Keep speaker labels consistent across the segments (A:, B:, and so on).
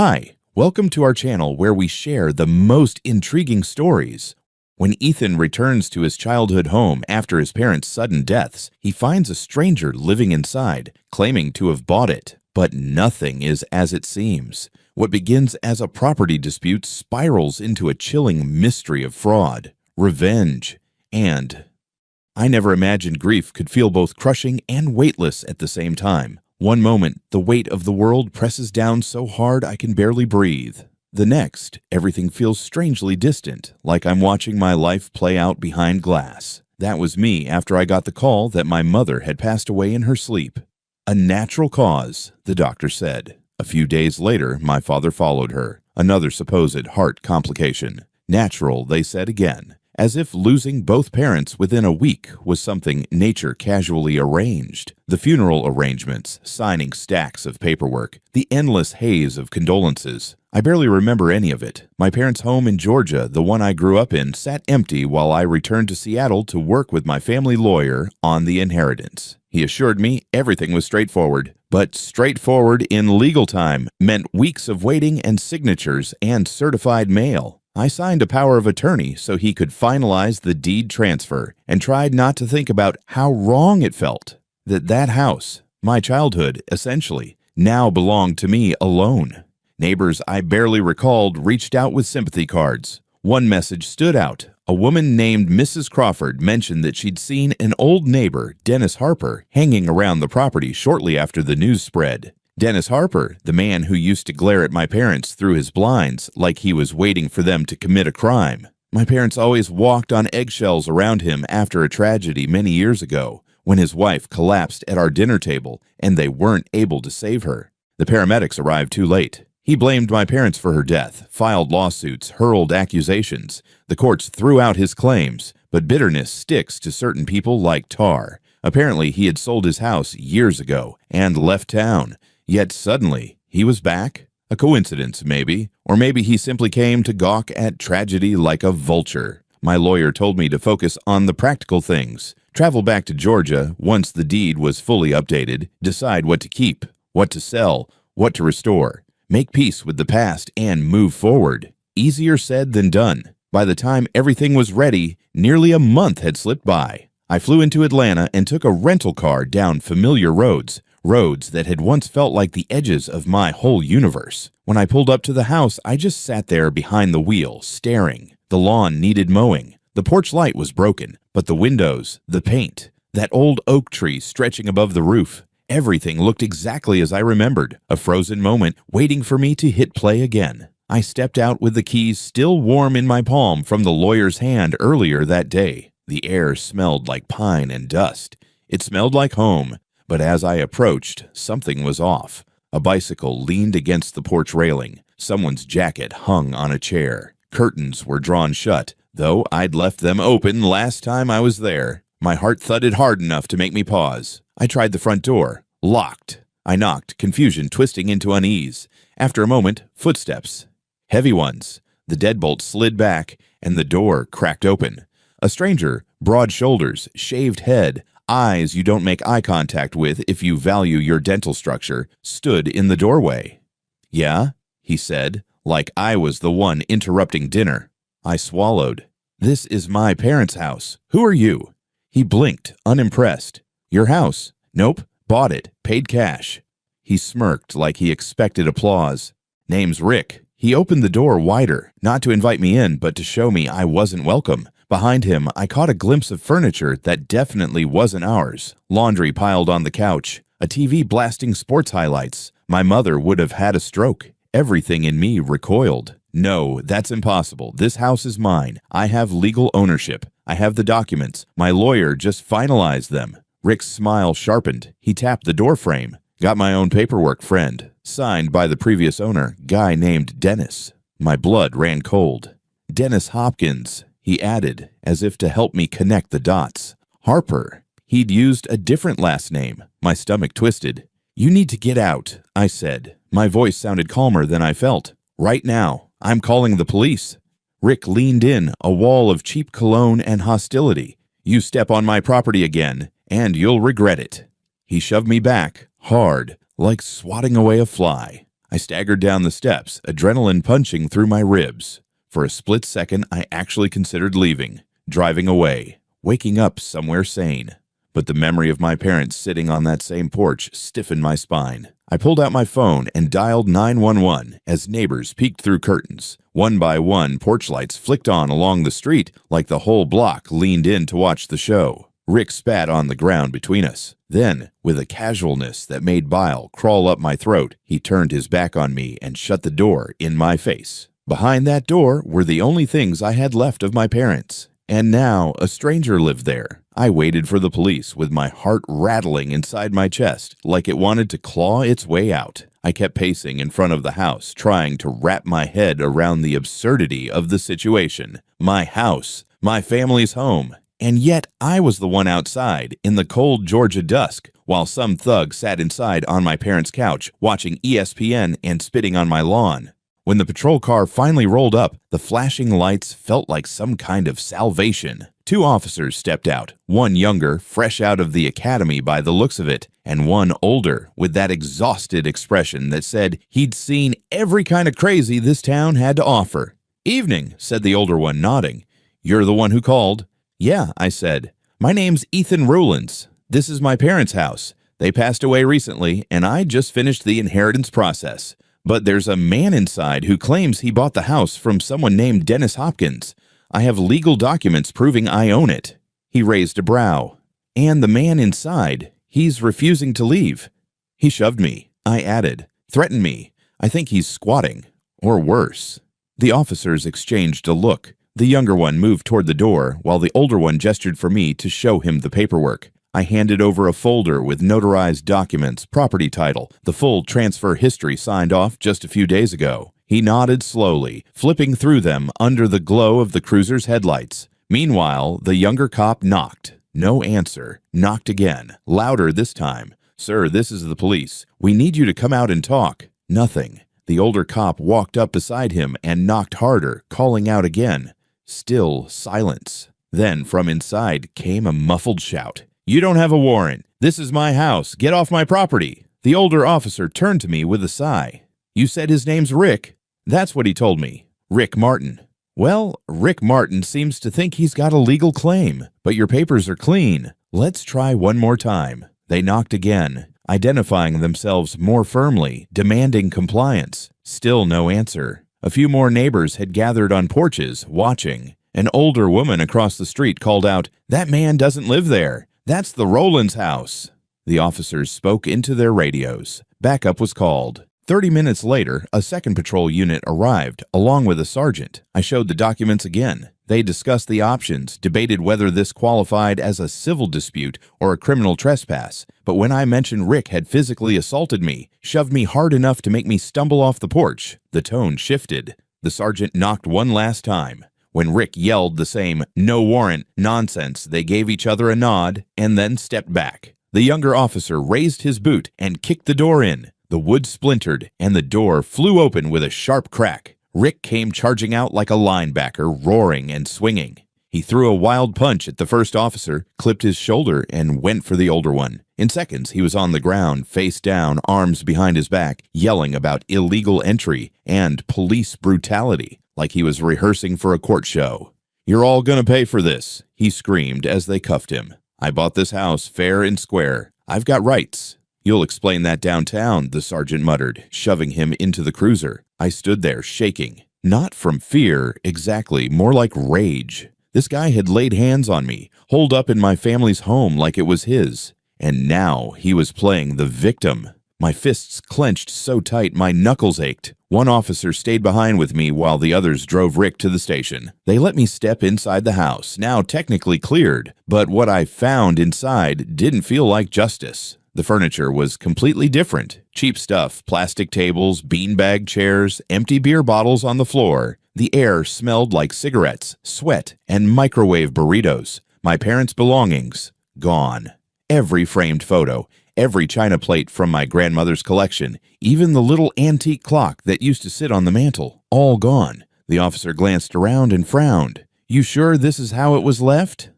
A: Hi, welcome to our channel where we share the most intriguing stories. When Ethan returns to his childhood home after his parents' sudden deaths, he finds a stranger living inside, claiming to have bought it. But nothing is as it seems. What begins as a property dispute spirals into a chilling mystery of fraud, revenge, and... I never imagined grief could feel both crushing and weightless at the same time. One moment, the weight of the world presses down so hard I can barely breathe. The next, everything feels strangely distant, like I'm watching my life play out behind glass. That was me after I got the call that my mother had passed away in her sleep. A natural cause, the doctor said. A few days later, my father followed her. Another supposed heart complication. Natural, they said again. As if losing both parents within a week was something nature casually arranged. The funeral arrangements, signing stacks of paperwork, the endless haze of condolences. I barely remember any of it. My parents' home in Georgia, the one I grew up in, sat empty while I returned to Seattle to work with my family lawyer on the inheritance. He assured me everything was straightforward. But straightforward in legal time meant weeks of waiting and signatures and certified mail. I signed a power of attorney so he could finalize the deed transfer and tried not to think about how wrong it felt that house, my childhood essentially, now belonged to me alone. Neighbors I barely recalled reached out with sympathy cards. One message stood out. A woman named Mrs. Crawford mentioned that she'd seen an old neighbor, Dennis Harper, hanging around the property shortly after the news spread. Dennis Harper, the man who used to glare at my parents through his blinds like he was waiting for them to commit a crime. My parents always walked on eggshells around him after a tragedy many years ago when his wife collapsed at our dinner table and they weren't able to save her. The paramedics arrived too late. He blamed my parents for her death, filed lawsuits, hurled accusations. The courts threw out his claims, but bitterness sticks to certain people like tar. Apparently, he had sold his house years ago and left town. Yet suddenly, he was back? A coincidence, maybe. Or maybe he simply came to gawk at tragedy like a vulture. My lawyer told me to focus on the practical things. Travel back to Georgia once the deed was fully updated. Decide what to keep, what to sell, what to restore. Make peace with the past and move forward. Easier said than done. By the time everything was ready, nearly a month had slipped by. I flew into Atlanta and took a rental car down familiar roads. Roads that had once felt like the edges of my whole universe. When I pulled up to the house, I just sat there behind the wheel, staring. The lawn needed mowing. The porch light was broken, but the windows, the paint, that old oak tree stretching above the roof, everything looked exactly as I remembered, a frozen moment waiting for me to hit play again. I stepped out with the keys still warm in my palm from the lawyer's hand earlier that day. The air smelled like pine and dust. It smelled like home. But as I approached, something was off. A bicycle leaned against the porch railing. Someone's jacket hung on a chair. Curtains were drawn shut, though I'd left them open last time I was there. My heart thudded hard enough to make me pause. I tried the front door. Locked. I knocked, confusion twisting into unease. After a moment, footsteps. Heavy ones. The deadbolt slid back, and the door cracked open. A stranger, broad shoulders, shaved head, eyes you don't make eye contact with if you value your dental structure, stood in the doorway. "Yeah?" he said, like I was the one interrupting dinner. I swallowed. "This is my parents' house. Who are you?" He blinked, unimpressed. "Your house?" "Nope. Bought it. Paid cash." He smirked like he expected applause. "Name's Rick." He opened the door wider, not to invite me in, but to show me I wasn't welcome. Behind him, I caught a glimpse of furniture that definitely wasn't ours. Laundry piled on the couch, a TV blasting sports highlights. My mother would have had a stroke. Everything in me recoiled. No, that's impossible. This house is mine. I have legal ownership. I have the documents. My lawyer just finalized them. Rick's smile sharpened. He tapped the door frame. "Got my own paperwork, friend. Signed by the previous owner, guy named Dennis." My blood ran cold. "Dennis Hopkins," he added, as if to help me connect the dots. "Harper." He'd used a different last name. My stomach twisted. "You need to get out," I said. My voice sounded calmer than I felt. "Right now. I'm calling the police." Rick leaned in, a wall of cheap cologne and hostility. "You step on my property again, and you'll regret it." He shoved me back, hard, like swatting away a fly. I staggered down the steps, adrenaline punching through my ribs. For a split second, I actually considered leaving, driving away, waking up somewhere sane. But the memory of my parents sitting on that same porch stiffened my spine. I pulled out my phone and dialed 911 as neighbors peeked through curtains. One by one, porch lights flicked on along the street like the whole block leaned in to watch the show. Rick spat on the ground between us. Then, with a casualness that made bile crawl up my throat, he turned his back on me and shut the door in my face. Behind that door were the only things I had left of my parents. And now a stranger lived there. I waited for the police with my heart rattling inside my chest like it wanted to claw its way out. I kept pacing in front of the house, trying to wrap my head around the absurdity of the situation. My house, my family's home. And yet I was the one outside in the cold Georgia dusk, while some thug sat inside on my parents' couch watching ESPN and spitting on my lawn. When the patrol car finally rolled up, the flashing lights felt like some kind of salvation. 2 officers stepped out, one younger, fresh out of the academy by the looks of it, and one older, with that exhausted expression that said he'd seen every kind of crazy this town had to offer. "Evening," said the older one, nodding. "You're the one who called?" "Yeah," I said. "My name's Ethan Rowlands. This is my parents' house. They passed away recently, and I just finished the inheritance process. But there's a man inside who claims he bought the house from someone named Dennis Hopkins. I have legal documents proving I own it." He raised a brow. "And the man inside, he's refusing to leave." "He shoved me," I added. "Threatened me. I think he's squatting. Or worse." The officers exchanged a look. The younger one moved toward the door, while the older one gestured for me to show him the paperwork. I handed over a folder with notarized documents, property title, the full transfer history signed off just a few days ago. He nodded slowly, flipping through them under the glow of the cruiser's headlights. Meanwhile, the younger cop knocked. No answer. Knocked again, louder this time. "Sir, this is the police. We need you to come out and talk." Nothing. The older cop walked up beside him and knocked harder, calling out again. Still silence. Then from inside came a muffled shout. "You don't have a warrant. This is my house. Get off my property." The older officer turned to me with a sigh. "You said his name's Rick?" "That's what he told me. Rick Martin." "Well, Rick Martin seems to think he's got a legal claim, but your papers are clean. Let's try one more time." They knocked again, identifying themselves more firmly, demanding compliance. Still no answer. A few more neighbors had gathered on porches, watching. An older woman across the street called out, "That man doesn't live there. That's the Rowlands house." The officers spoke into their radios. Backup was called. 30 minutes later, a second patrol unit arrived, along with a sergeant. I showed the documents again. They discussed the options, debated whether this qualified as a civil dispute or a criminal trespass. But when I mentioned Rick had physically assaulted me, shoved me hard enough to make me stumble off the porch, the tone shifted. The sergeant knocked one last time. When Rick yelled the same "no warrant" nonsense, they gave each other a nod and then stepped back. The younger officer raised his boot and kicked the door in. The wood splintered, and the door flew open with a sharp crack. Rick came charging out like a linebacker, roaring and swinging. He threw a wild punch at the first officer, clipped his shoulder, and went for the older one. In seconds, he was on the ground, face down, arms behind his back, yelling about illegal entry and police brutality, like he was rehearsing for a court show. "You're all gonna pay for this," he screamed as they cuffed him. "I bought this house fair and square. I've got rights." "You'll explain that downtown," the sergeant muttered, shoving him into the cruiser. I stood there, shaking. Not from fear, exactly, more like rage. This guy had laid hands on me, holed up in my family's home like it was his. And now he was playing the victim. My fists clenched so tight my knuckles ached. One officer stayed behind with me while the others drove Rick to the station. They let me step inside the house, now technically cleared, but what I found inside didn't feel like justice. The furniture was completely different. Cheap stuff, plastic tables, beanbag chairs, empty beer bottles on the floor. The air smelled like cigarettes, sweat, and microwave burritos. My parents' belongings, gone. Every framed photo, every china plate from my grandmother's collection, even the little antique clock that used to sit on the mantel, all gone. The officer glanced around and frowned. "You sure this is how it was left?"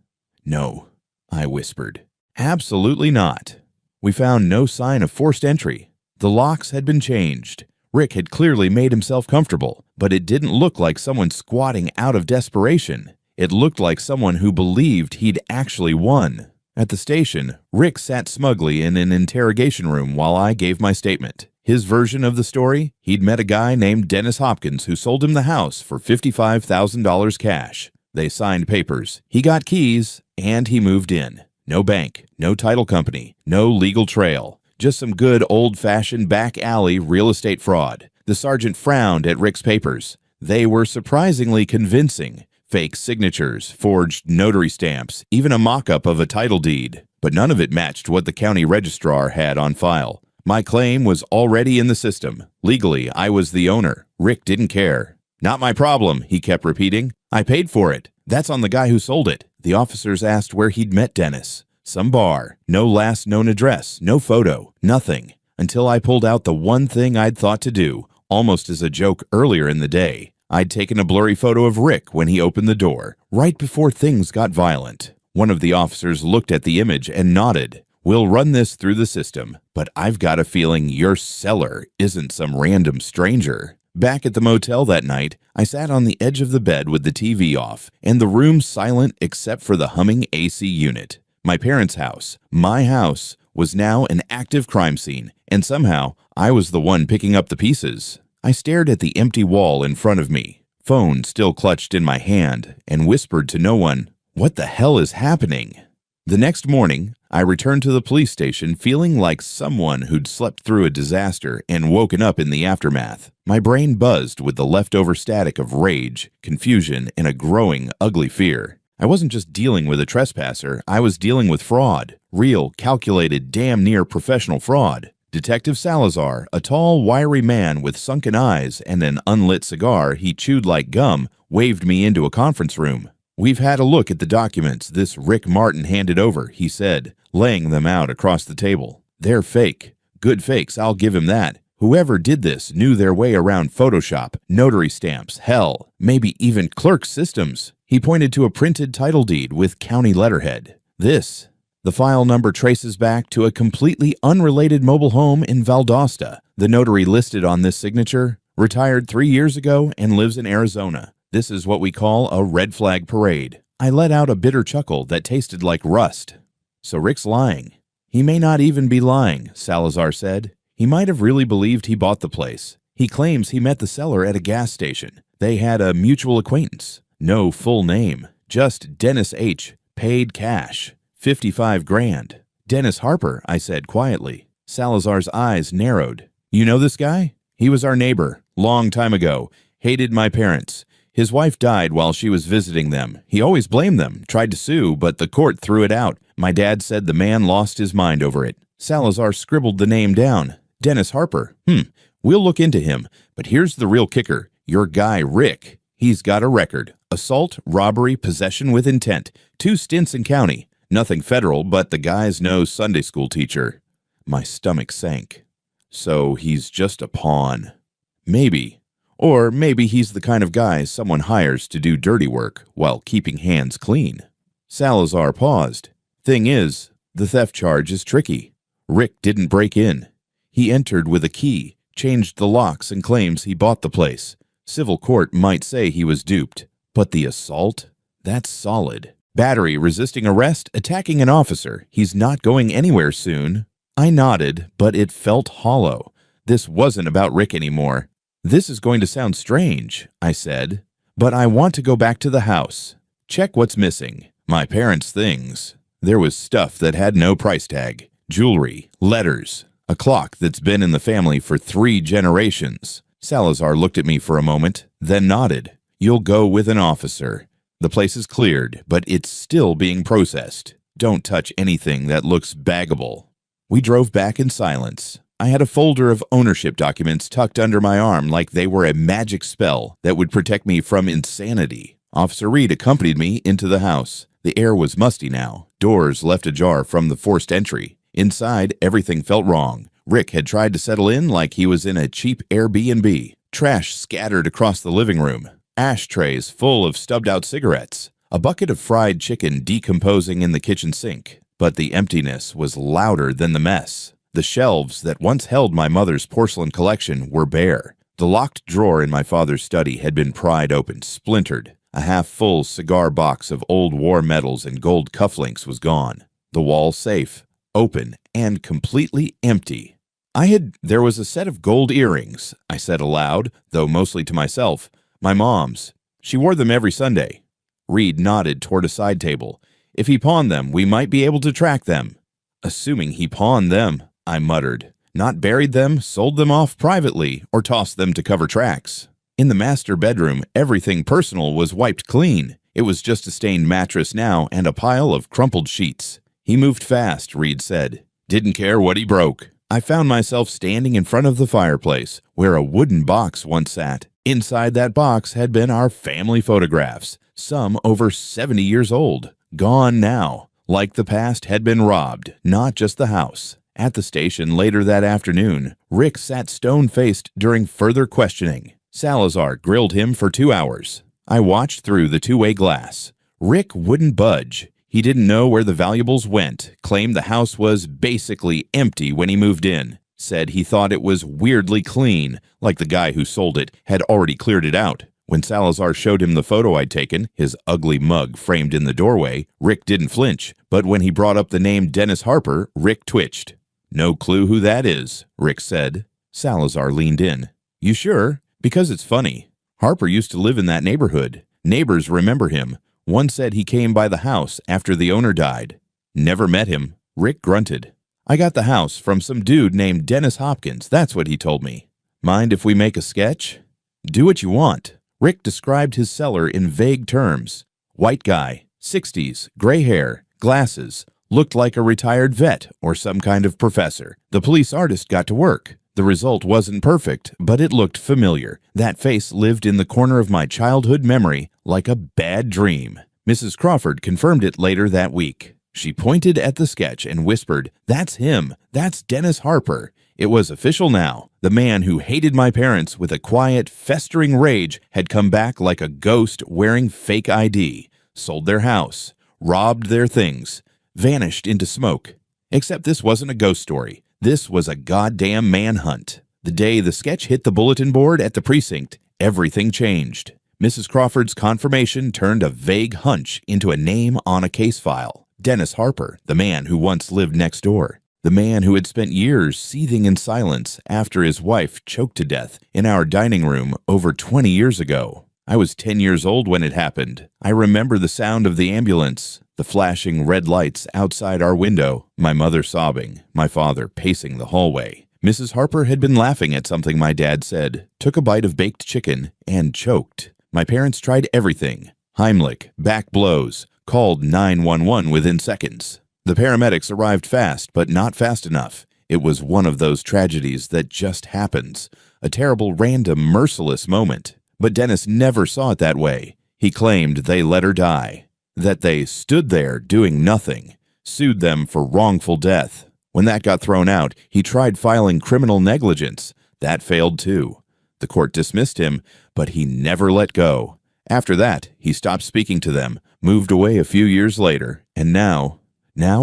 A: "No," I whispered. "Absolutely not." We found no sign of forced entry. The locks had been changed. Rick had clearly made himself comfortable, but it didn't look like someone squatting out of desperation. It looked like someone who believed he'd actually won. At the station, Rick sat smugly in an interrogation room while I gave my statement. His version of the story? He'd met a guy named Dennis Hopkins who sold him the house for $55,000 cash. They signed papers. He got keys, and he moved in. No bank, no title company, no legal trail. Just some good old-fashioned back alley real estate fraud. The sergeant frowned at Rick's papers. They were surprisingly convincing. Fake signatures, forged notary stamps, even a mock-up of a title deed. But none of it matched what the county registrar had on file. My claim was already in the system. Legally, I was the owner. Rick didn't care. "Not my problem," he kept repeating. "I paid for it. That's on the guy who sold it." The officers asked where he'd met Dennis. Some bar. No last known address, no photo, nothing. Until I pulled out the one thing I'd thought to do, almost as a joke earlier in the day. I'd taken a blurry photo of Rick when he opened the door, right before things got violent. One of the officers looked at the image and nodded. "We'll run this through the system, but I've got a feeling your seller isn't some random stranger." Back at the motel that night, I sat on the edge of the bed with the TV off, and the room silent except for the humming AC unit. My parents' house, my house, was now an active crime scene, and somehow I was the one picking up the pieces. I stared at the empty wall in front of me, phone still clutched in my hand, and whispered to no one, "What the hell is happening?" The next morning, I returned to the police station feeling like someone who'd slept through a disaster and woken up in the aftermath. My brain buzzed with the leftover static of rage, confusion, and a growing, ugly fear. I wasn't just dealing with a trespasser, I was dealing with fraud. Real, calculated, damn near professional fraud. Detective Salazar, a tall, wiry man with sunken eyes and an unlit cigar he chewed like gum, waved me into a conference room. "We've had a look at the documents this Rick Martin handed over," he said, laying them out across the table. "They're fake. Good fakes, I'll give him that. Whoever did this knew their way around Photoshop, notary stamps, hell, maybe even clerk systems." He pointed to a printed title deed with county letterhead. "This." The file number traces back to a completely unrelated mobile home in Valdosta. The notary listed on this signature, retired 3 years ago and lives in Arizona. This is what we call a red flag parade. I let out a bitter chuckle that tasted like rust. So Rick's lying. He may not even be lying, Salazar said. He might have really believed he bought the place. He claims he met the seller at a gas station. They had a mutual acquaintance. No full name. Just Dennis H. Paid cash. 55 grand. "Dennis Harper," I said quietly. Salazar's eyes narrowed. "You know this guy? He was our neighbor. Long time ago. Hated my parents. His wife died while she was visiting them. He always blamed them, tried to sue, but the court threw it out. My dad said the man lost his mind over it." Salazar scribbled the name down. "Dennis Harper. We'll look into him. But here's the real kicker. Your guy, Rick. He's got a record. Assault, robbery, possession with intent. 2 stints in county. Nothing federal, but the guy's no Sunday school teacher." My stomach sank. So he's just a pawn. Maybe. Or maybe he's the kind of guy someone hires to do dirty work while keeping hands clean. Salazar paused. "Thing is, the theft charge is tricky. Rick didn't break in. He entered with a key, changed the locks, and claims he bought the place. Civil court might say he was duped. But the assault? That's solid. Battery, resisting arrest, attacking an officer. He's not going anywhere soon." I nodded, but it felt hollow. This wasn't about Rick anymore. "This is going to sound strange," I said, "but I want to go back to the house. Check what's missing. My parents' things." There was stuff that had no price tag. Jewelry, letters, a clock that's been in the family for 3 generations. Salazar looked at me for a moment, then nodded. "You'll go with an officer. The place is cleared, but it's still being processed. Don't touch anything that looks baggable." We drove back in silence. I had a folder of ownership documents tucked under my arm like they were a magic spell that would protect me from insanity. Officer Reed accompanied me into the house. The air was musty now, doors left ajar from the forced entry. Inside, everything felt wrong. Rick had tried to settle in like he was in a cheap Airbnb. Trash scattered across the living room. Ashtrays full of stubbed-out cigarettes. A bucket of fried chicken decomposing in the kitchen sink. But the emptiness was louder than the mess. The shelves that once held my mother's porcelain collection were bare. The locked drawer in my father's study had been pried open, splintered. A half-full cigar box of old war medals and gold cufflinks was gone. The wall safe, open, and completely empty. There was a set of gold earrings, I said aloud, though mostly to myself. My mom's. She wore them every Sunday. Reed nodded toward a side table. If he pawned them, we might be able to track them. Assuming he pawned them, I muttered. Not buried them, sold them off privately, or tossed them to cover tracks. In the master bedroom, everything personal was wiped clean. It was just a stained mattress now and a pile of crumpled sheets. He moved fast, Reed said. Didn't care what he broke. I found myself standing in front of the fireplace, where a wooden box once sat. Inside that box had been our family photographs, some over 70 years old, gone now, like the past had been robbed, not just the house. At the station later that afternoon, Rick sat stone-faced during further questioning. Salazar grilled him for 2 hours. I watched through the two-way glass. Rick wouldn't budge. He didn't know where the valuables went, claimed the house was basically empty when he moved in, said he thought it was weirdly clean, like the guy who sold it had already cleared it out. When Salazar showed him the photo I'd taken, his ugly mug framed in the doorway, Rick didn't flinch, but when he brought up the name Dennis Harper, Rick twitched. No clue who that is, Rick said. Salazar leaned in. You sure? Because it's funny. Harper used to live in that neighborhood. Neighbors remember him. One said he came by the house after the owner died. Never met him. Rick grunted. I got the house from some dude named Dennis Hopkins, that's what he told me. Mind if we make a sketch? Do what you want. Rick described his seller in vague terms. White guy, 60s, gray hair, glasses, looked like a retired vet or some kind of professor. The police artist got to work. The result wasn't perfect, but it looked familiar. That face lived in the corner of my childhood memory like a bad dream. Mrs. Crawford confirmed it later that week. She pointed at the sketch and whispered, "That's him. That's Dennis Harper." It was official now. The man who hated my parents with a quiet, festering rage had come back like a ghost wearing fake ID, sold their house, robbed their things, vanished into smoke. Except this wasn't a ghost story. This was a goddamn manhunt. The day the sketch hit the bulletin board at the precinct, everything changed. Mrs. Crawford's confirmation turned a vague hunch into a name on a case file. Dennis Harper, the man who once lived next door. The man who had spent years seething in silence after his wife choked to death in our dining room over 20 years ago. I was 10 years old when it happened. I remember the sound of the ambulance, the flashing red lights outside our window, my mother sobbing, my father pacing the hallway. Mrs. Harper had been laughing at something my dad said, took a bite of baked chicken, and choked. My parents tried everything. Heimlich, back blows, called 911 within seconds. The paramedics arrived fast, but not fast enough. It was one of those tragedies that just happens, a terrible, random, merciless moment. But Dennis never saw it that way. He claimed they let her die, that they stood there doing nothing, sued them for wrongful death. When that got thrown out, he tried filing criminal negligence. That failed too. The court dismissed him, but he never let go. After that, he stopped speaking to them, moved away a few years later, and now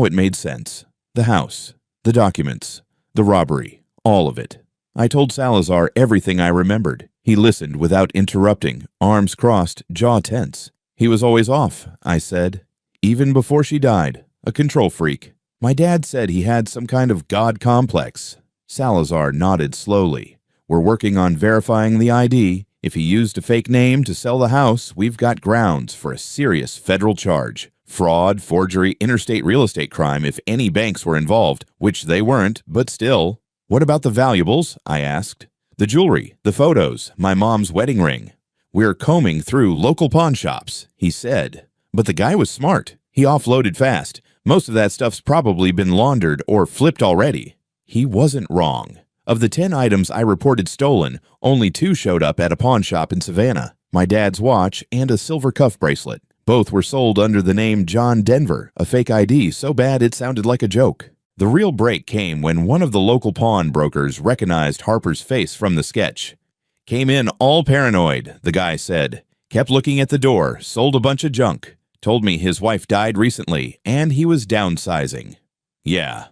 A: it made sense. The house, the documents, the robbery, all of it. I told Salazar everything I remembered. He listened without interrupting, arms crossed, jaw tense. He was always off, I said. Even before she died, a control freak. My dad said he had some kind of god complex. Salazar nodded slowly. We're working on verifying the ID. If he used a fake name to sell the house, we've got grounds for a serious federal charge. Fraud, forgery, interstate real estate crime if any banks were involved, which they weren't, but still. What about the valuables? I asked. The jewelry, the photos, my mom's wedding ring. We're combing through local pawn shops, he said. But the guy was smart. He offloaded fast. Most of that stuff's probably been laundered or flipped already. He wasn't wrong. Of the 10 items I reported stolen, only 2 showed up at a pawn shop in Savannah. My dad's watch and a silver cuff bracelet. Both were sold under the name John Denver, a fake ID so bad it sounded like a joke. The real break came when one of the local pawn brokers recognized Harper's face from the sketch. Came in all paranoid, the guy said. Kept looking at the door, sold a bunch of junk. Told me his wife died recently, and he was downsizing. Yeah,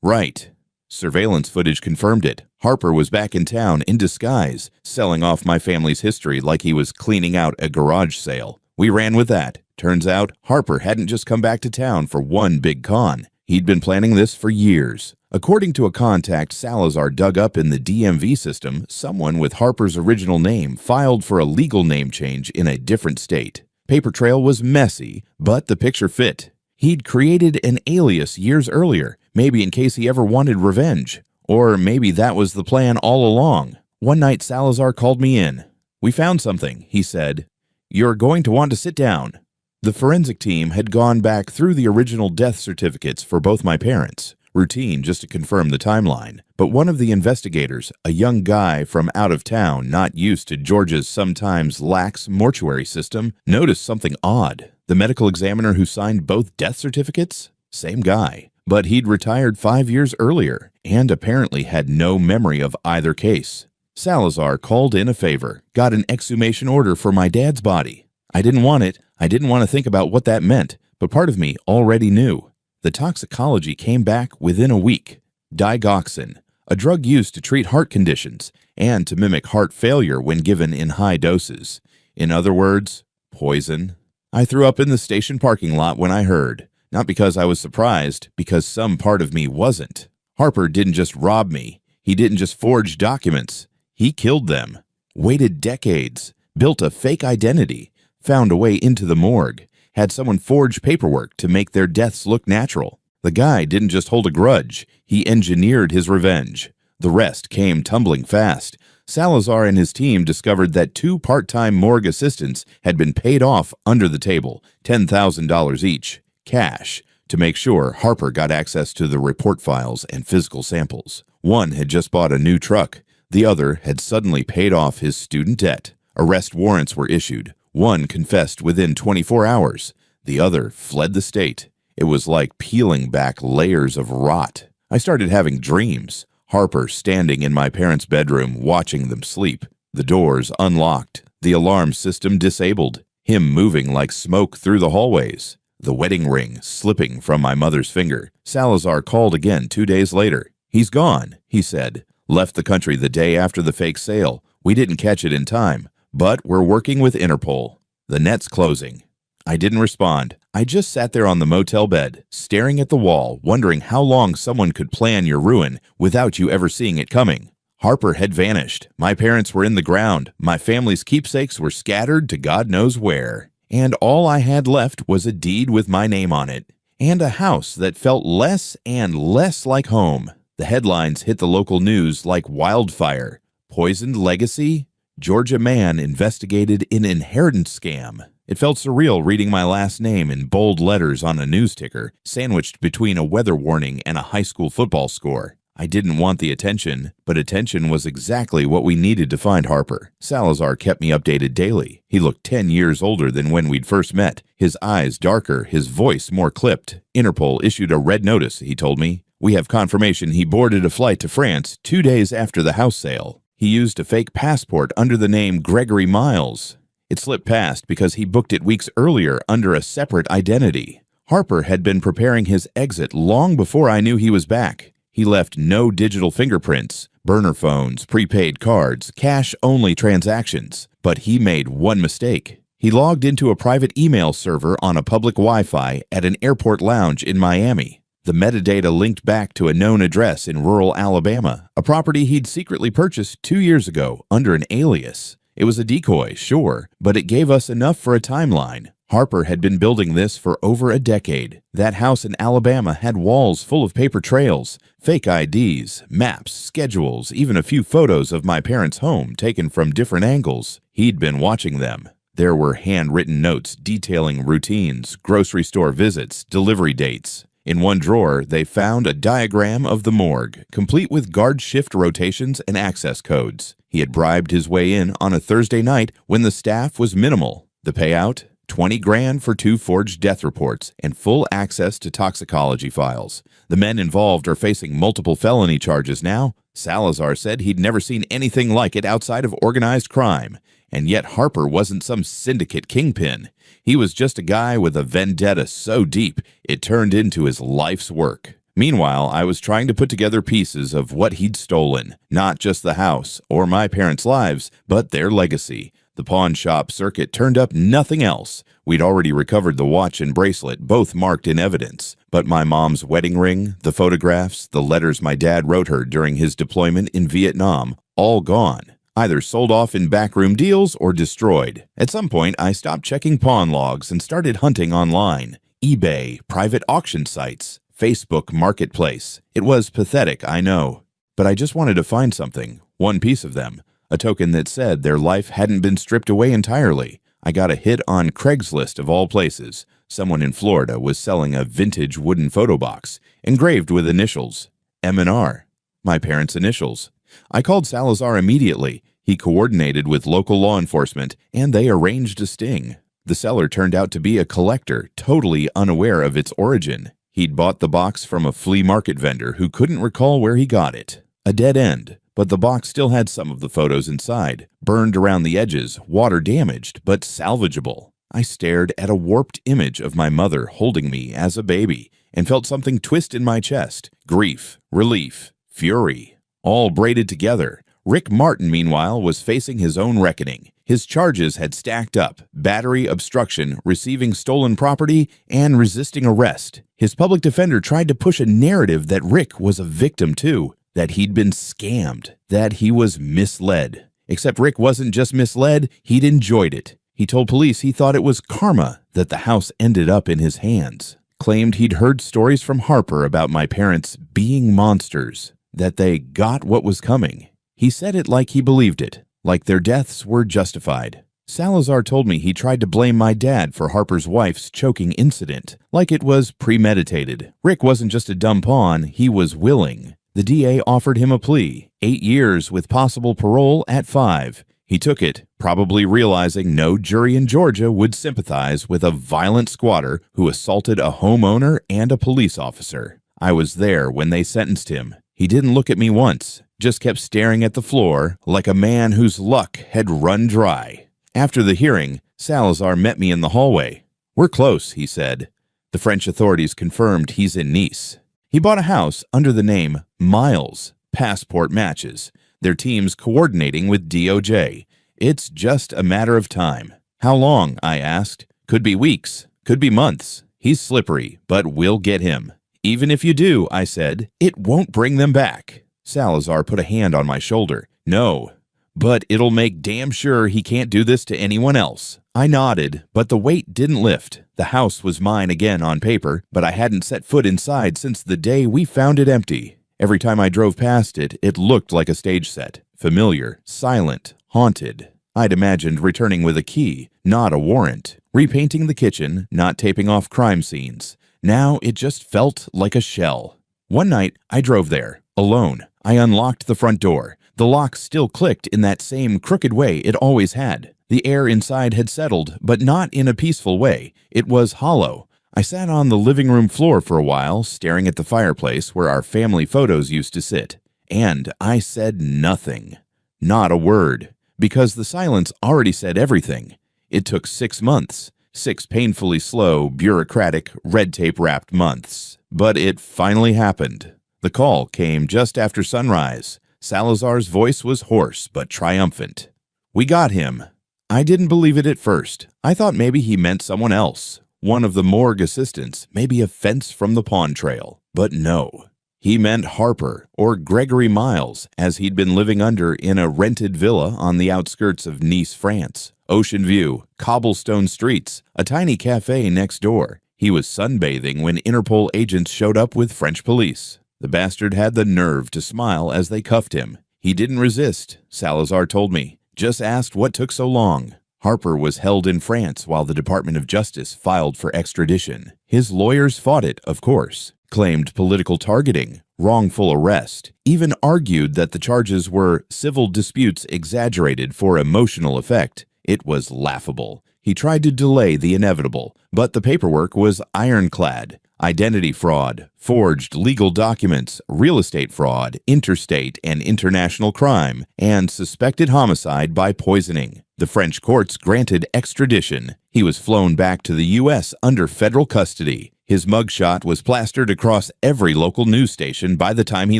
A: right. Surveillance footage confirmed it. Harper was back in town in disguise, selling off my family's history like he was cleaning out a garage sale. We ran with that. Turns out, Harper hadn't just come back to town for one big con. He'd been planning this for years. According to a contact Salazar dug up in the DMV system, someone with Harper's original name filed for a legal name change in a different state. Paper trail was messy, but the picture fit. He'd created an alias years earlier, maybe in case he ever wanted revenge. Or maybe that was the plan all along. One night Salazar called me in. "We found something," he said. "You're going to want to sit down." The forensic team had gone back through the original death certificates for both my parents. Routine just to confirm the timeline. But one of the investigators, a young guy from out of town not used to Georgia's sometimes lax mortuary system, noticed something odd. The medical examiner who signed both death certificates? Same guy. But he'd retired 5 years earlier and apparently had no memory of either case. Salazar called in a favor, got an exhumation order for my dad's body. I didn't want it. I didn't want to think about what that meant, but part of me already knew. The toxicology came back within a week. Digoxin, a drug used to treat heart conditions and to mimic heart failure when given in high doses. In other words, poison. I threw up in the station parking lot when I heard. Not because I was surprised, because some part of me wasn't. Harper didn't just rob me. He didn't just forge documents. He killed them. Waited decades. Built a fake identity. Found a way into the morgue. Had someone forge paperwork to make their deaths look natural. The guy didn't just hold a grudge. He engineered his revenge. The rest came tumbling fast. Salazar and his team discovered that 2 part-time morgue assistants had been paid off under the table, $10,000 each, cash, to make sure Harper got access to the report files and physical samples. One had just bought a new truck. The other had suddenly paid off his student debt. Arrest warrants were issued. One confessed within 24 hours. The other fled the state. It was like peeling back layers of rot. I started having dreams. Harper standing in my parents' bedroom watching them sleep. The doors unlocked. The alarm system disabled. Him moving like smoke through the hallways. The wedding ring slipping from my mother's finger. Salazar called again 2 days later. "He's gone," he said. "Left the country the day after the fake sale. We didn't catch it in time. But we're working with Interpol. The net's closing." I didn't respond. I just sat there on the motel bed, staring at the wall, wondering how long someone could plan your ruin without you ever seeing it coming. Harper had vanished. My parents were in the ground. My family's keepsakes were scattered to God knows where. And all I had left was a deed with my name on it. And a house that felt less and less like home. The headlines hit the local news like wildfire. Poisoned legacy? Georgia man investigated in inheritance scam. It felt surreal reading my last name in bold letters on a news ticker, sandwiched between a weather warning and a high school football score. I didn't want the attention, but attention was exactly what we needed to find Harper. Salazar kept me updated daily. He looked 10 years older than when we'd first met, his eyes darker, his voice more clipped. Interpol issued a red notice, he told me. We have confirmation he boarded a flight to France 2 days after the house sale. He used a fake passport under the name Gregory Miles. It slipped past because he booked it weeks earlier under a separate identity. Harper had been preparing his exit long before I knew he was back. He left no digital fingerprints, burner phones, prepaid cards, cash-only transactions. But he made one mistake. He logged into a private email server on a public Wi-Fi at an airport lounge in Miami. The metadata linked back to a known address in rural Alabama, a property he'd secretly purchased 2 years ago under an alias. It was a decoy, sure, but it gave us enough for a timeline. Harper had been building this for over a decade. That house in Alabama had walls full of paper trails, fake IDs, maps, schedules, even a few photos of my parents' home taken from different angles. He'd been watching them. There were handwritten notes detailing routines, grocery store visits, delivery dates. In one drawer, they found a diagram of the morgue, complete with guard shift rotations and access codes. He had bribed his way in on a Thursday night when the staff was minimal. The payout? $20,000 for 2 forged death reports and full access to toxicology files. The men involved are facing multiple felony charges now. Salazar said he'd never seen anything like it outside of organized crime. And yet Harper wasn't some syndicate kingpin. He was just a guy with a vendetta so deep it turned into his life's work. Meanwhile, I was trying to put together pieces of what he'd stolen, not just the house or my parents' lives, but their legacy. The pawn shop circuit turned up nothing else. We'd already recovered the watch and bracelet, both marked in evidence. But my mom's wedding ring, the photographs, the letters my dad wrote her during his deployment in Vietnam, all gone. Either sold off in backroom deals or destroyed. At some point, I stopped checking pawn logs and started hunting online. eBay, private auction sites, Facebook Marketplace. It was pathetic, I know. But I just wanted to find something, one piece of them, a token that said their life hadn't been stripped away entirely. I got a hit on Craigslist of all places. Someone in Florida was selling a vintage wooden photo box, engraved with initials, M&R, my parents' initials. I called Salazar immediately. He coordinated with local law enforcement, and they arranged a sting. The seller turned out to be a collector, totally unaware of its origin. He'd bought the box from a flea market vendor who couldn't recall where he got it. A dead end, but the box still had some of the photos inside, burned around the edges, water damaged, but salvageable. I stared at a warped image of my mother holding me as a baby and felt something twist in my chest. Grief, relief, fury, all braided together. Rick Martin, meanwhile, was facing his own reckoning. His charges had stacked up: battery, obstruction, receiving stolen property, and resisting arrest. His public defender tried to push a narrative that Rick was a victim too, that he'd been scammed, that he was misled. Except Rick wasn't just misled, he'd enjoyed it. He told police he thought it was karma that the house ended up in his hands. Claimed he'd heard stories from Harper about my parents being monsters, that they got what was coming. He said it like he believed it, like their deaths were justified. Salazar told me he tried to blame my dad for Harper's wife's choking incident, like it was premeditated. Rick wasn't just a dumb pawn, he was willing. The DA offered him a plea, 8 years with possible parole at 5. He took it, probably realizing no jury in Georgia would sympathize with a violent squatter who assaulted a homeowner and a police officer. I was there when they sentenced him. He didn't look at me once, just kept staring at the floor like a man whose luck had run dry. After the hearing, Salazar met me in the hallway. "We're close," he said. The French authorities confirmed he's in Nice. He bought a house under the name Miles. Passport matches. Their team's coordinating with DOJ. It's just a matter of time. "How long?" I asked. "Could be weeks. Could be months. He's slippery, but we'll get him." "Even if you do," I said, "it won't bring them back." Salazar put a hand on my shoulder. "No, but it'll make damn sure he can't do this to anyone else." I nodded, but the weight didn't lift. The house was mine again on paper, but I hadn't set foot inside since the day we found it empty. Every time I drove past it, it looked like a stage set. Familiar, silent, haunted. I'd imagined returning with a key, not a warrant. Repainting the kitchen, not taping off crime scenes. Now it just felt like a shell. One night, I drove there, alone. I unlocked the front door. The lock still clicked in that same crooked way it always had. The air inside had settled, but not in a peaceful way. It was hollow. I sat on the living room floor for a while, staring at the fireplace where our family photos used to sit. And I said nothing. Not a word. Because the silence already said everything. It took 6 months. 6 painfully slow, bureaucratic, red tape-wrapped months. But it finally happened. The call came just after sunrise. Salazar's voice was hoarse but triumphant. "We got him." I didn't believe it at first. I thought maybe he meant someone else. One of the morgue assistants, maybe a fence from the pawn trail. But no. He meant Harper, or Gregory Miles, as he'd been living under in a rented villa on the outskirts of Nice, France. Ocean view, cobblestone streets, a tiny cafe next door. He was sunbathing when Interpol agents showed up with French police. The bastard had the nerve to smile as they cuffed him. He didn't resist, Salazar told me. Just asked what took so long. Harper was held in France while the Department of Justice filed for extradition. His lawyers fought it, of course. Claimed political targeting, wrongful arrest, even argued that the charges were civil disputes exaggerated for emotional effect. It was laughable. He tried to delay the inevitable, but the paperwork was ironclad. Identity fraud, forged legal documents, real estate fraud, interstate and international crime, and suspected homicide by poisoning. The French courts granted extradition. He was flown back to the U.S. under federal custody. His mugshot was plastered across every local news station by the time he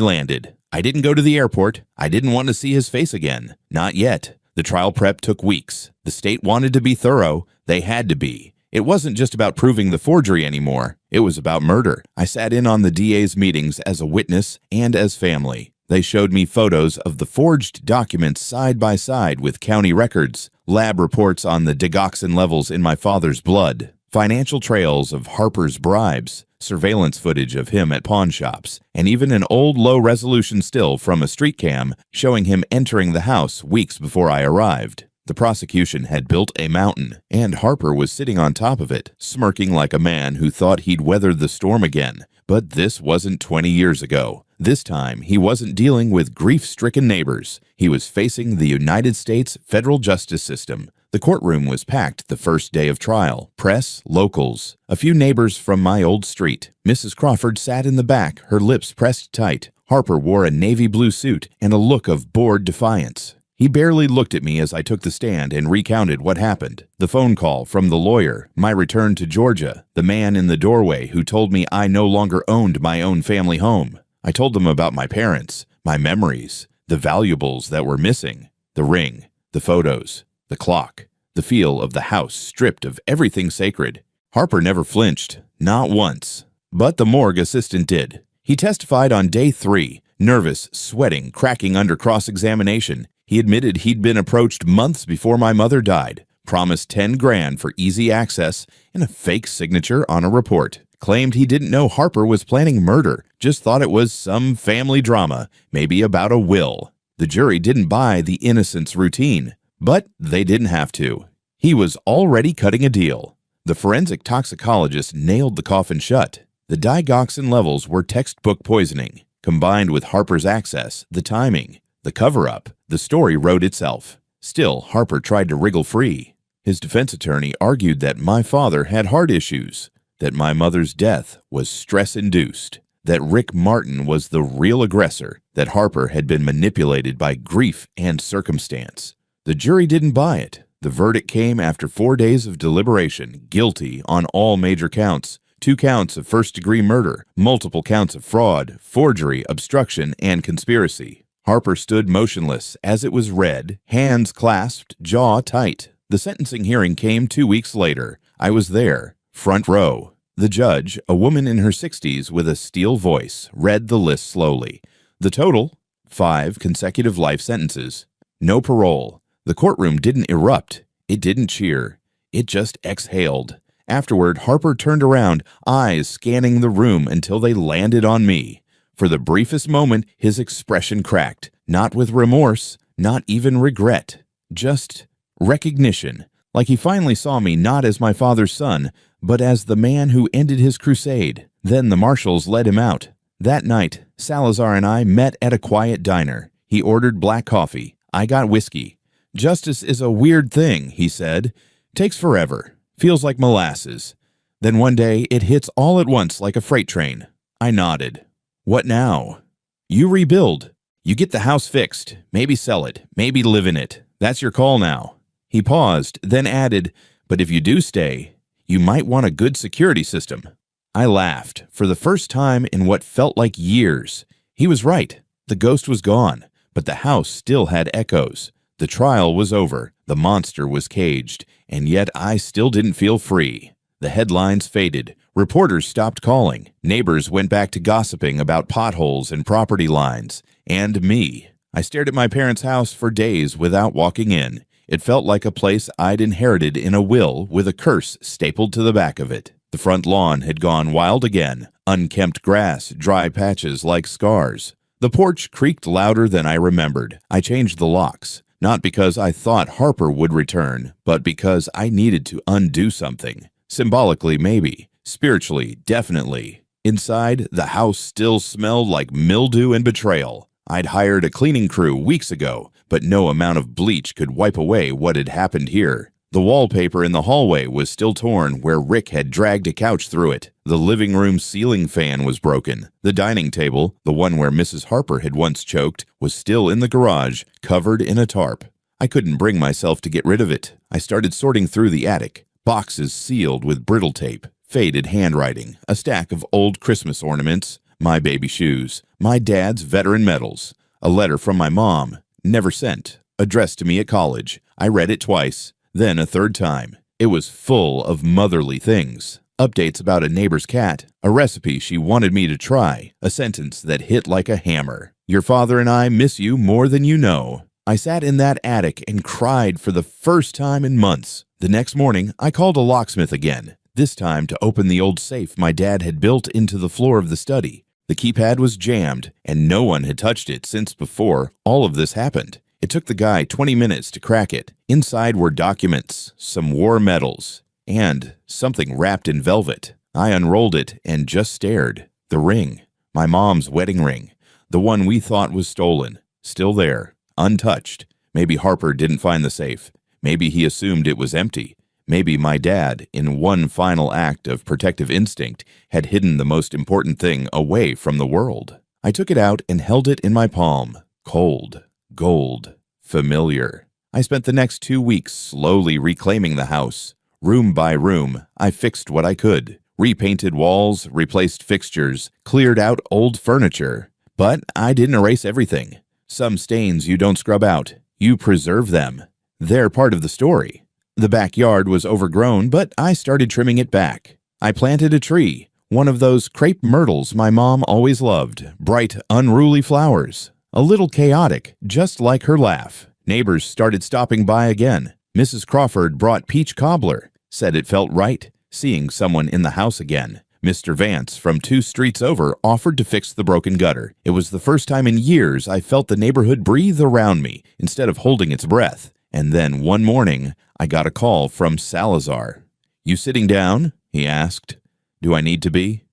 A: landed. I didn't go to the airport. I didn't want to see his face again. Not yet. The trial prep took weeks. The state wanted to be thorough. They had to be. It wasn't just about proving the forgery anymore. It was about murder. I sat in on the DA's meetings as a witness and as family. They showed me photos of the forged documents side by side with county records, lab reports on the digoxin levels in my father's blood, financial trails of Harper's bribes, surveillance footage of him at pawn shops, and even an old low-resolution still from a street cam showing him entering the house weeks before I arrived. The prosecution had built a mountain, and Harper was sitting on top of it, smirking like a man who thought he'd weathered the storm again. But this wasn't 20 years ago. This time, he wasn't dealing with grief-stricken neighbors. He was facing the United States federal justice system. The courtroom was packed the first day of trial. Press, locals, a few neighbors from my old street. Mrs. Crawford sat in the back, her lips pressed tight. Harper wore a navy blue suit and a look of bored defiance. He barely looked at me as I took the stand and recounted what happened. The phone call from the lawyer, my return to Georgia, the man in the doorway who told me I no longer owned my own family home. I told them about my parents, my memories, the valuables that were missing, the ring, the photos, the clock, the feel of the house stripped of everything sacred. Harper never flinched, not once. But the morgue assistant did. He testified on day 3, nervous, sweating, cracking under cross-examination. He admitted he'd been approached months before my mother died, promised 10 grand for easy access and a fake signature on a report. Claimed he didn't know Harper was planning murder, just thought it was some family drama, maybe about a will. The jury didn't buy the innocence routine, but they didn't have to. He was already cutting a deal. The forensic toxicologist nailed the coffin shut. The digoxin levels were textbook poisoning. Combined with Harper's access, the timing, the cover-up, the story wrote itself. Still, Harper tried to wriggle free. His defense attorney argued that my father had heart issues, that my mother's death was stress-induced, that Rick Martin was the real aggressor, that Harper had been manipulated by grief and circumstance. The jury didn't buy it. The verdict came after 4 days of deliberation, guilty on all major counts, 2 counts of first-degree murder, multiple counts of fraud, forgery, obstruction, and conspiracy. Harper stood motionless as it was read, hands clasped, jaw tight. The sentencing hearing came 2 weeks later. I was there, front row. The judge, a woman in her 60s with a steel voice, read the list slowly. The total, 5 consecutive life sentences. No parole. The courtroom didn't erupt. It didn't cheer. It just exhaled. Afterward, Harper turned around, eyes scanning the room until they landed on me. For the briefest moment, his expression cracked. Not with remorse, not even regret. Just recognition. Like he finally saw me not as my father's son, but as the man who ended his crusade. Then the marshals led him out. That night, Salazar and I met at a quiet diner. He ordered black coffee. I got whiskey. "Justice is a weird thing," he said. "Takes forever. Feels like molasses. Then one day, it hits all at once like a freight train." I nodded. "What now?" "You rebuild. You get the house fixed. Maybe sell it. Maybe live in it. That's your call now." He paused, then added, "But if you do stay, you might want a good security system." I laughed, for the first time in what felt like years. He was right. The ghost was gone, but the house still had echoes. The trial was over. The monster was caged, and yet I still didn't feel free. The headlines faded. Reporters stopped calling. Neighbors went back to gossiping about potholes and property lines. And me. I stared at my parents' house for days without walking in. It felt like a place I'd inherited in a will with a curse stapled to the back of it. The front lawn had gone wild again. Unkempt grass, dry patches like scars. The porch creaked louder than I remembered. I changed the locks. Not because I thought Harper would return, but because I needed to undo something. Symbolically, maybe. Spiritually, definitely. Inside, the house still smelled like mildew and betrayal. I'd hired a cleaning crew weeks ago, but no amount of bleach could wipe away what had happened here. The wallpaper in the hallway was still torn where Rick had dragged a couch through it. The living room ceiling fan was broken. The dining table, the one where Mrs. Harper had once choked, was still in the garage, covered in a tarp. I couldn't bring myself to get rid of it. I started sorting through the attic. Boxes sealed with brittle tape, faded handwriting, a stack of old Christmas ornaments, my baby shoes, my dad's veteran medals, a letter from my mom, never sent, addressed to me at college. I read it twice, then a third time. It was full of motherly things. Updates about a neighbor's cat, a recipe she wanted me to try, a sentence that hit like a hammer. Your father and I miss you more than you know. I sat in that attic and cried for the first time in months. The next morning, I called a locksmith again, this time to open the old safe my dad had built into the floor of the study. The keypad was jammed, and no one had touched it since before all of this happened. It took the guy 20 minutes to crack it. Inside were documents, some war medals, and something wrapped in velvet. I unrolled it and just stared. The ring. My mom's wedding ring. The one we thought was stolen. Still there. Untouched. Maybe Harper didn't find the safe. Maybe he assumed it was empty. Maybe my dad, in one final act of protective instinct, had hidden the most important thing away from the world. I took it out and held it in my palm. Cold. Gold. Familiar. I spent the next 2 weeks slowly reclaiming the house. Room by room, I fixed what I could. Repainted walls, replaced fixtures, cleared out old furniture. But I didn't erase everything. Some stains you don't scrub out. You preserve them. They're part of the story. The backyard was overgrown, but I started trimming it back. I planted a tree, one of those crepe myrtles my mom always loved, bright, unruly flowers. A little chaotic, just like her laugh. Neighbors started stopping by again. Mrs. Crawford brought peach cobbler, said it felt right, seeing someone in the house again. Mr. Vance, from 2 streets over, offered to fix the broken gutter. It was the first time in years I felt the neighborhood breathe around me instead of holding its breath. And then one morning, I got a call from Salazar. "You sitting down?" he asked. "Do I need to be?"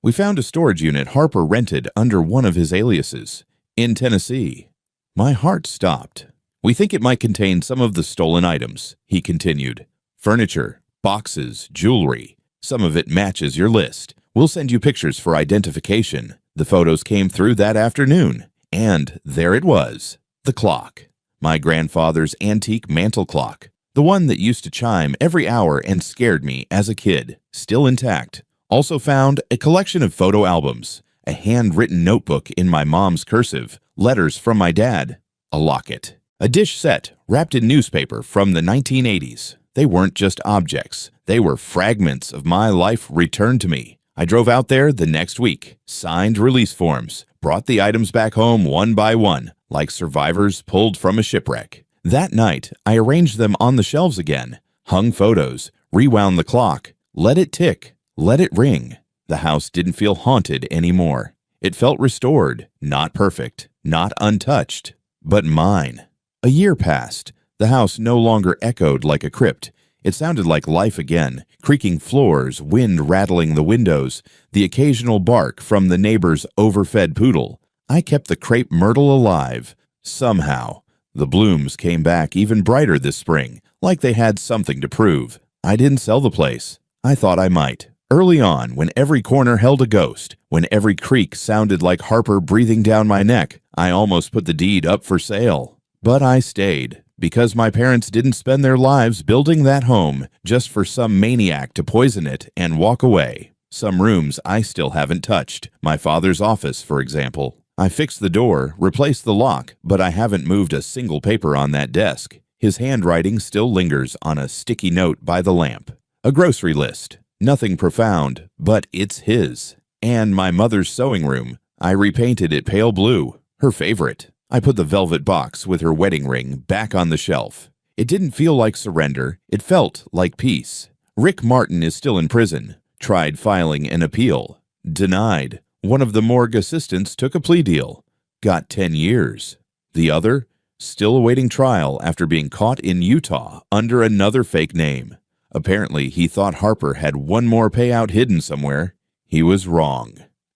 A: We found a storage unit Harper rented under one of his aliases, in Tennessee. My heart stopped. "We think it might contain some of the stolen items," he continued. "Furniture, boxes, jewelry. Some of it matches your list. We'll send you pictures for identification." The photos came through that afternoon, and there it was, the clock. My grandfather's antique mantel clock, the one that used to chime every hour and scared me as a kid, still intact. Also found a collection of photo albums, a handwritten notebook in my mom's cursive, letters from my dad, a locket, a dish set wrapped in newspaper from the 1980s. They weren't just objects. They were fragments of my life returned to me. I drove out there the next week, signed release forms, brought the items back home one by one, like survivors pulled from a shipwreck. That night, I arranged them on the shelves again, hung photos, rewound the clock, let it tick, let it ring. The house didn't feel haunted anymore. It felt restored, not perfect, not untouched, but mine. A year passed. The house no longer echoed like a crypt. It sounded like life again, creaking floors, wind rattling the windows, the occasional bark from the neighbor's overfed poodle. I kept the crepe myrtle alive. Somehow, the blooms came back even brighter this spring, like they had something to prove. I didn't sell the place. I thought I might. Early on, when every corner held a ghost, when every creak sounded like Harper breathing down my neck, I almost put the deed up for sale. But I stayed, because my parents didn't spend their lives building that home just for some maniac to poison it and walk away. Some rooms I still haven't touched. My father's office, for example. I fixed the door, replaced the lock, but I haven't moved a single paper on that desk. His handwriting still lingers on a sticky note by the lamp. A grocery list. Nothing profound, but it's his. And my mother's sewing room. I repainted it pale blue, her favorite. I put the velvet box with her wedding ring back on the shelf. It didn't feel like surrender. It felt like peace. Rick Martin is still in prison. Tried filing an appeal. Denied. One of the morgue assistants took a plea deal. Got 10 years. The other, still awaiting trial after being caught in Utah under another fake name. Apparently, he thought Harper had one more payout hidden somewhere. He was wrong.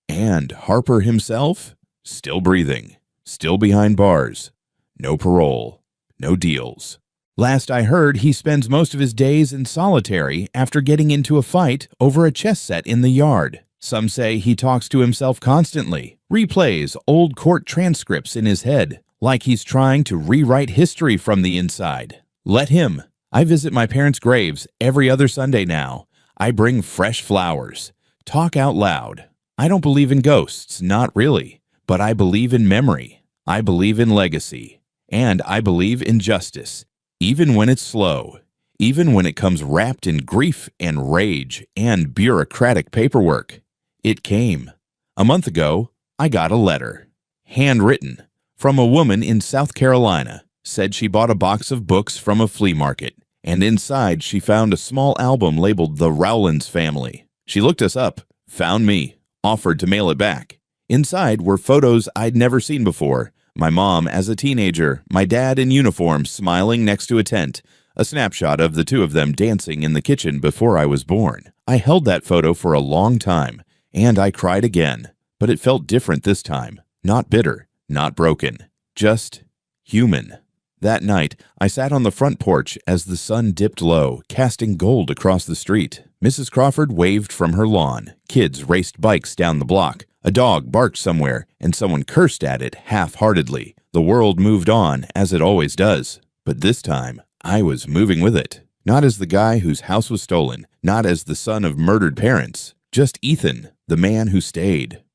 A: And Harper himself? Still breathing. Still behind bars. No parole. No deals. Last I heard, he spends most of his days in solitary after getting into a fight over a chess set in the yard. Some say he talks to himself constantly, replays old court transcripts in his head, like he's trying to rewrite history from the inside. Let him. I visit my parents' graves every other Sunday now. I bring fresh flowers. Talk out loud. I don't believe in ghosts, not really. But I believe in memory. I believe in legacy. And I believe in justice, even when it's slow. Even when it comes wrapped in grief and rage and bureaucratic paperwork. It came. A month ago, I got a letter. Handwritten. From a woman in South Carolina. Said she bought a box of books from a flea market. And inside she found a small album labeled The Rowlands Family. She looked us up, found me, offered to mail it back. Inside were photos I'd never seen before. My mom as a teenager, my dad in uniform smiling next to a tent, a snapshot of the two of them dancing in the kitchen before I was born. I held that photo for a long time, and I cried again. But it felt different this time. Not bitter, not broken, just human. That night, I sat on the front porch as the sun dipped low, casting gold across the street. Mrs. Crawford waved from her lawn. Kids raced bikes down the block. A dog barked somewhere, and someone cursed at it half-heartedly. The world moved on, as it always does. But this time, I was moving with it. Not as the guy whose house was stolen, not as the son of murdered parents. Just Ethan, the man who stayed.